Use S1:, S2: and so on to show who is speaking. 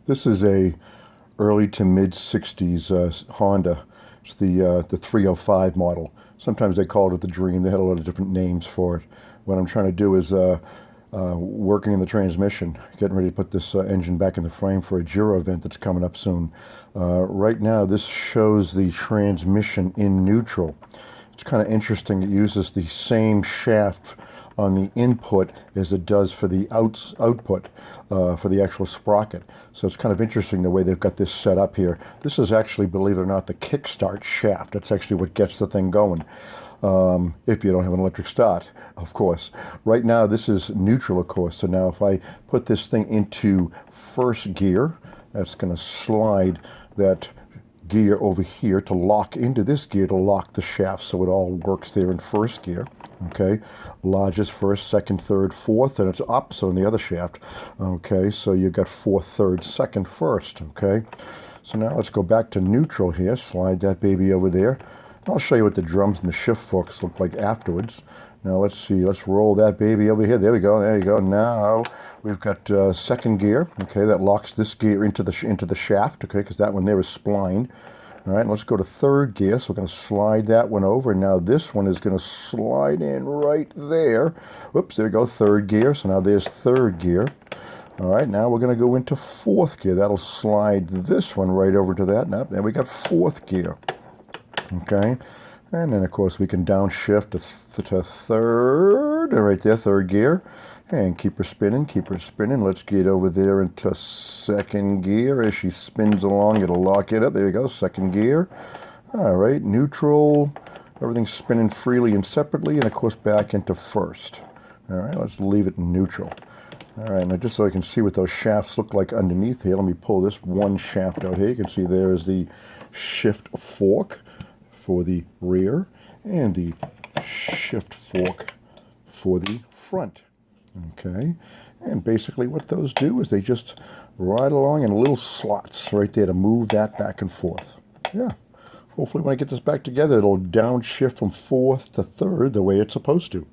S1: This is a early to mid 60s Honda. It's the 305 model. Sometimes they called it the Dream. They had a lot of different names for it. What I'm trying to do is working in the transmission, getting ready to put this engine back in the frame for a Giro event that's coming up soon. Right now, this shows the transmission in neutral. It's kind of interesting. It uses the same shaft on the input as it does for the output for the actual sprocket. So it's kind of interesting the way they've got this set up here. This is actually, believe it or not, the Kickstart Shaft. That's actually what gets the thing going. If you don't have an electric start, of course. Right now, this is neutral, of course. So now if I put this thing into first gear, that's going to slide that gear over here to lock into this gear to lock the shaft, so it all works there in first gear. Okay, largest first, second, third, fourth, and it's opposite on the other shaft. Okay, so you've got fourth, third, second, first. Okay, so now let's go back to neutral here, slide that baby over there. I'll show you what the drums and the shift forks look like afterwards. Now let's see, let's roll that baby over here. There we go, there you go. Now we've got second gear. Okay, that locks this gear into the shaft, okay, because that one there is splined. All right, let's go to third gear. So we're going to slide that one over. Now this one is going to slide in right there. Whoops, there we go, third gear. So now there's third gear. All right, now we're going to go into fourth gear. That'll slide this one right over to that. Now there we got fourth gear. Okay, and then of course we can downshift to third, right there, third gear, and keep her spinning, keep her spinning. Let's get over there into second gear. As she spins along, it'll lock it up. There you go, second gear. All right, neutral, everything's spinning freely and separately, and of course back into first. All right, let's leave it neutral. All right, now just so I can see what those shafts look like underneath here, let me pull this one shaft out here. You can see there is the shift fork for the rear and the shift fork for the front. Okay, and basically what those do is they just ride along in little slots right there to move that back and forth. Yeah, hopefully when I get this back together, it'll downshift from fourth to third the way it's supposed to.